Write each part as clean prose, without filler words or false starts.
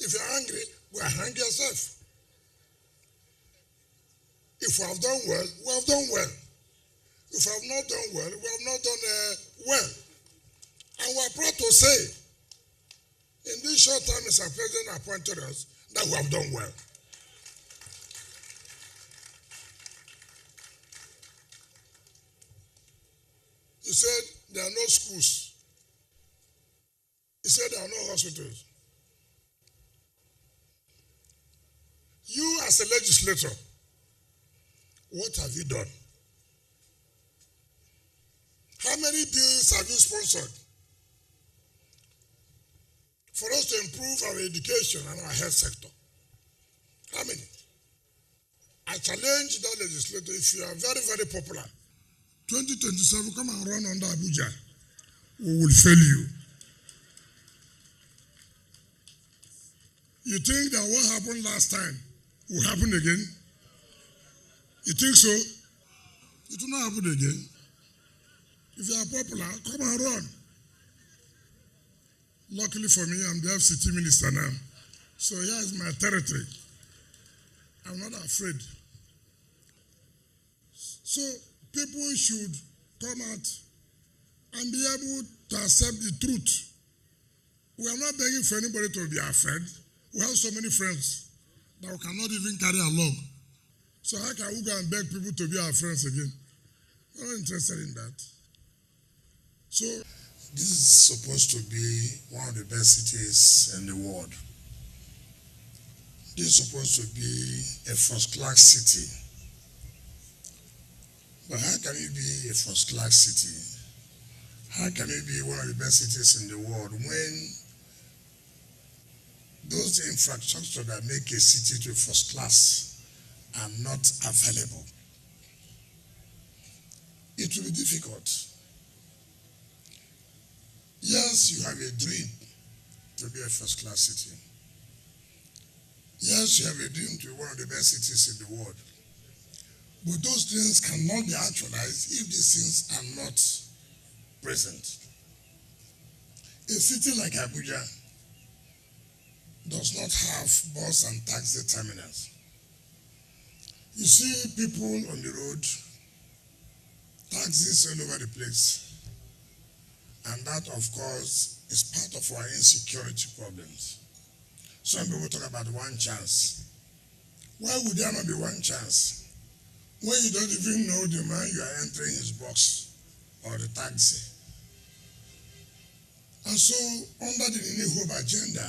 If you're angry, go and hang yourself. If we have done well, we have done well. If we have not done well, we have not done well. And we are proud to say, in this short time Mr. President appointed us, that we have done well. He said there are no schools. He said there are no hospitals. You as a legislator, what have you done? How many bills have you sponsored for us to improve our education and our health sector? How many? I challenge that legislator, if you are very, very popular, 2027, come and run under Abuja. We will fail you. You think that what happened last time will happen again? You think so? It will not happen again. If you are popular, come and run. Luckily for me, I'm the FCT minister now. So here is my territory. I'm not afraid. So people should come out and be able to accept the truth. We are not begging for anybody to be our friend. We have so many friends that we cannot even carry along. So how can we go and beg people to be our friends again? We're not interested in that. So this is supposed to be one of the best cities in the world. This is supposed to be a first-class city. But how can it be a first-class city? How can it be one of the best cities in the world when those infrastructure that make a city to first class are not available? It will be difficult. Yes, you have a dream to be a first-class city. Yes, you have a dream to be one of the best cities in the world. But those dreams cannot be actualized if these things are not present. A city like Abuja does not have bus and taxi terminals. You see people on the road, taxis all over the place. And that, of course, is part of our insecurity problems. Some people talk about one chance. Why would there not be one chance? When you don't even know the man you are entering his box or the taxi. And so, under the New Hope agenda,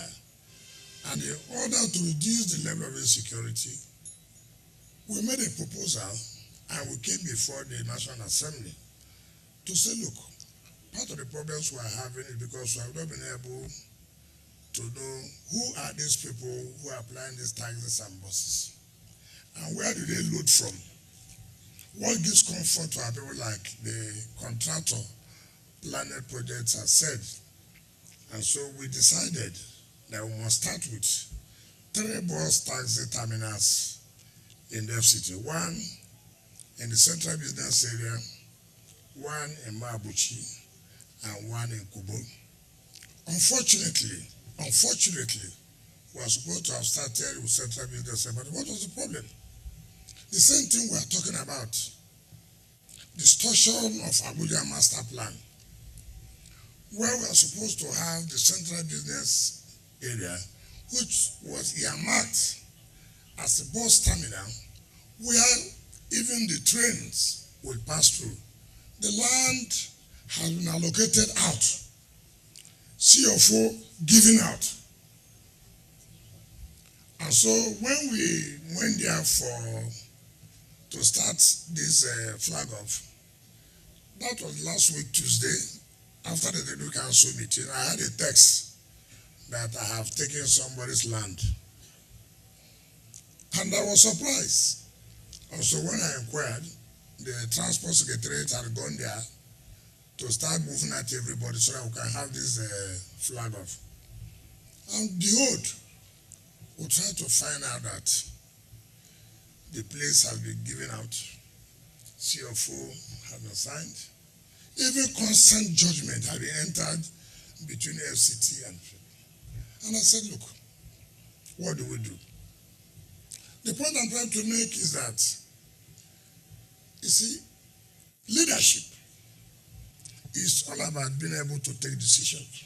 and in order to reduce the level of insecurity, we made a proposal and we came before the National Assembly to say, look, part of the problems we are having is because we have not been able to know who are these people who are applying these taxis and buses, and where do they load from? What gives comfort to our people, like the contractor Planet Projects has said? And so we decided that we must start with 3 bus taxi terminals in the FCT. 1 in the central business area, 1 in Mabuchi, and 1 in Kubo. Unfortunately, we are supposed to have started with central business area, but what was the problem? The same thing we are talking about, distortion of Abuja master plan, where we are supposed to have the central business area, which was earmarked as a bus terminal, where even the trains will pass through. The land has been allocated out, CFO given out. And so when we went there to start this flag off, that was last week Tuesday, after the Daily Council meeting. I had a text that I have taken somebody's land. And I was surprised. And so when I inquired, the Transport Secretariat had gone there to start moving at everybody so that we can have this flag off. And behold, we tried to find out that the place has been given out, CFO has been signed, even consent judgment has been entered between FCT and I said, look, what do we do? The point I'm trying to make is that, you see, leadership is all about being able to take decisions.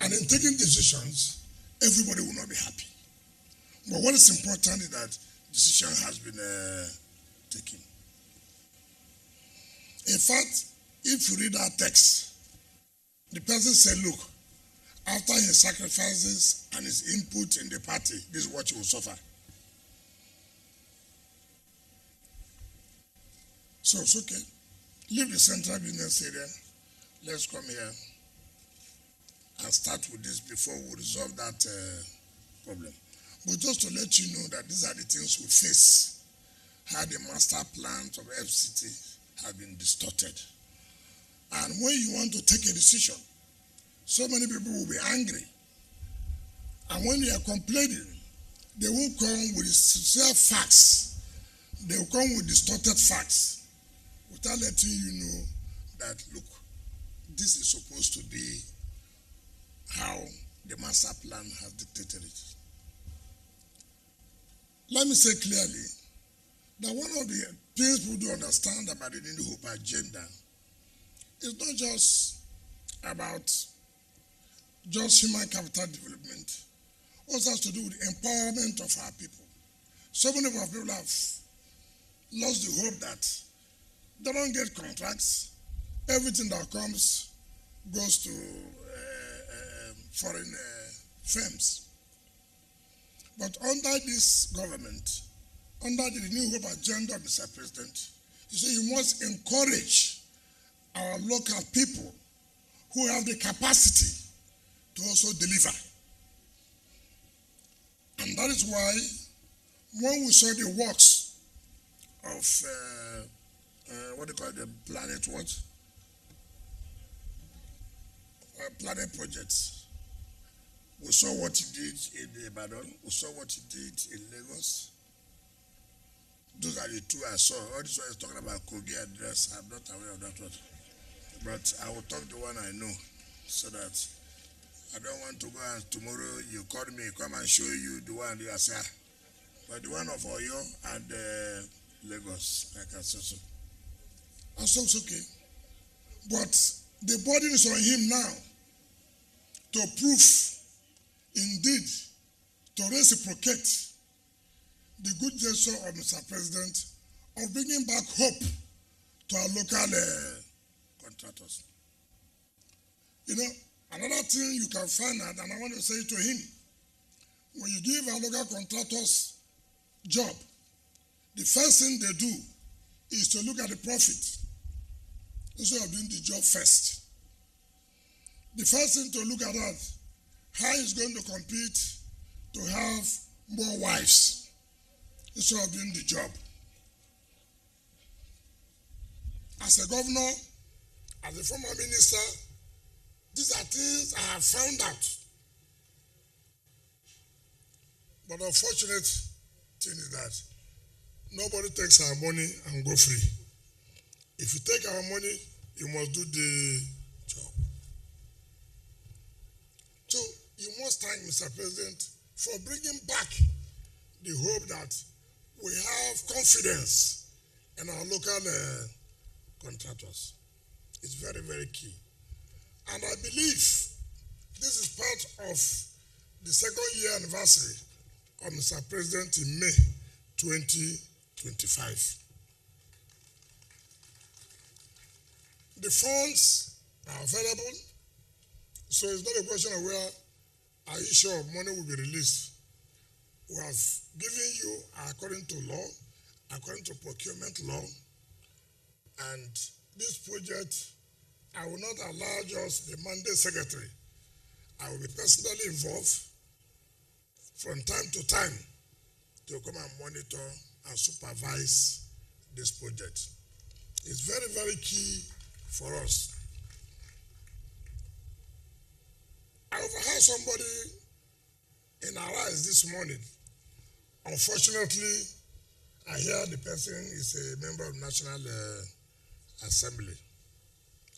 And in taking decisions, everybody will not be happy. But what is important is that decision has been taken. In fact, if you read our text, the person said, look, after his sacrifices and his input in the party, this is what you will suffer. So it's okay. Leave the central business area. Let's come here and start with this before we resolve that problem. But just to let you know that these are the things we face, how the master plans of FCT have been distorted. And when you want to take a decision, so many people will be angry. And when they are complaining, they won't come with sincere facts. They will come with distorted facts without letting you know that, look, this is supposed to be how the master plan has dictated it. Let me say clearly that one of the things people do understand about the New Hope agenda is not just about just human capital development. Also has to do with the empowerment of our people. So many of our people have lost the hope that they don't get contracts. Everything that comes goes to foreign firms. But under this government, under the New Hope agenda, Mr. President, you say you must encourage our local people who have the capacity to also deliver. And that is why when we saw the works of what do you call it, the Planet what? Planet projects. We saw what he did in Ibadan. We saw what he did in Lagos. Those are the two I saw. All this one is talking about Kogi address. I'm not aware of that one. But I will talk the one I know so that I don't want to go and tomorrow you call me, come and show you the one you say. But the one of Oyo and Lagos, I can say so. And so it's okay. But the burden is on him now to prove, indeed, to reciprocate the good gesture of Mr. President of bringing back hope to our local contractors. You know, another thing you can find out, and I want to say to him, when you give our local contractors job, the first thing they do is to look at the profit instead of doing the job first. The first thing to look at that, how he's going to compete to have more wives instead of doing the job. As a governor, as a former minister, these are things I have found out. But the unfortunate thing is that nobody takes our money and go free. If you take our money, you must do the job. So you must thank Mr. President for bringing back the hope that we have confidence in our local contractors. It's very, very key. And I believe this is part of the second year anniversary of Mr. President in May 2025. The funds are available, so it's not a question of where are you sure money will be released. We have given you, according to law, according to procurement law, and this project, I will not allow just the mandate secretary. I will be personally involved from time to time to come and monitor and supervise this project. It's very, very key for us. I overheard somebody in our eyes this morning. Unfortunately, I hear the person is a member of National Assembly.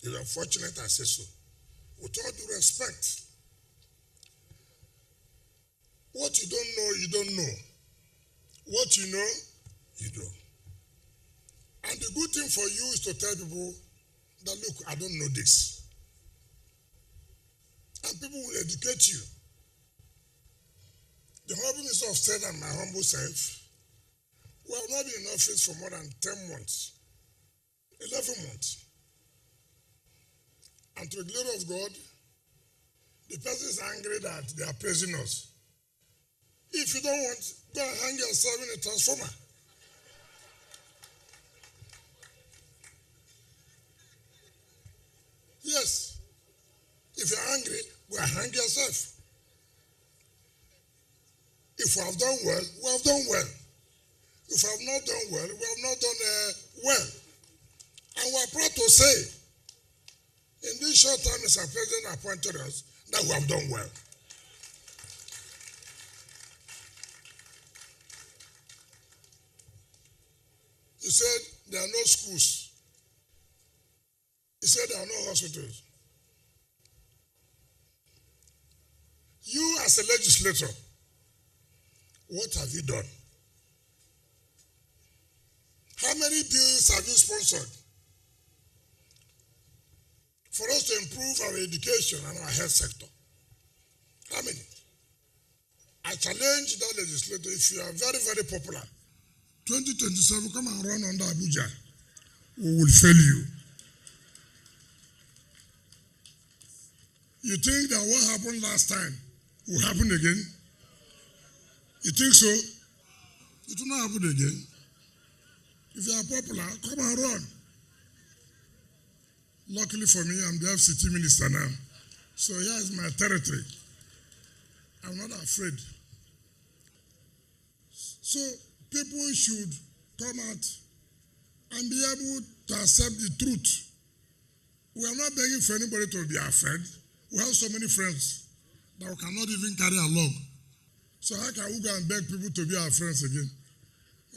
It's unfortunate I say so. With all due respect, What you don't know, you don't know. What you know, you do. And the good thing for you is to tell people that, look, I don't know this. And people will educate you. The Honorable Minister of State and my humble self, we have not been in office for more than 10 months, 11 months. And to the glory of God, the person is angry that they are praising us. If you don't want, go and hang yourself in a transformer. Yes. If you're angry, go and hang yourself. If we have done well, we have done well. If we have not done well, we have not done well. And we are proud to say, in this short time, Mr. President appointed us, that we have done well. He said there are no schools. He said there are no hospitals. You as a legislator, what have you done? How many bills have you sponsored for us to improve our education and our health sector? How many? I challenge that legislator, if you are very, very popular, 2027, come and run under Abuja. We will fail you. You think that what happened last time will happen again? You think so? It will not happen again. If you are popular, come and run. Luckily for me, I'm the FCT minister now. So here is my territory. I'm not afraid. So people should come out and be able to accept the truth. We are not begging for anybody to be our friend. We have so many friends that we cannot even carry along. So how can we go and beg people to be our friends again?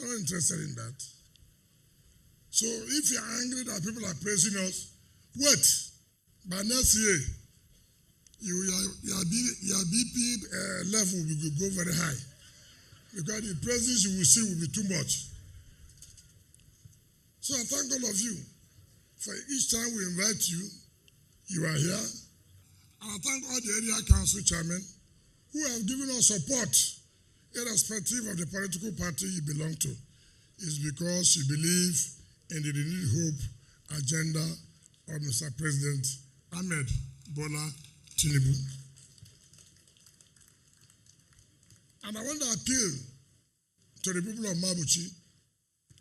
We're not interested in that. So if you're angry that people are praising us, wait. By next year, your BP level will go very high. Because the praises you will see will be too much. So I thank all of you for each time we invite you, you are here. And I thank all the area council chairmen who have given us support, irrespective of the political party you belong to. It's because you believe in the renewed hope agenda of Mr. President Ahmed Bola Tinubu. And I want to appeal to the people of Mabuchi.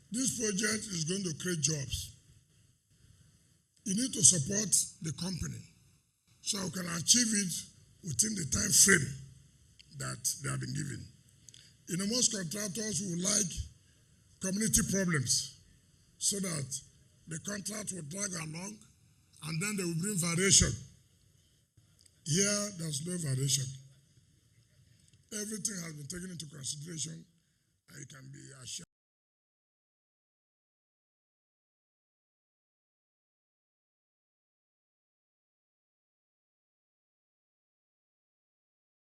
This project is going to create jobs. You need to support the company so we can achieve it within the time frame that they have been given. You know, most contractors would like community problems so that the contract will drag along and then they will bring variation. Here, there's no variation. Everything has been taken into consideration and you can be assured.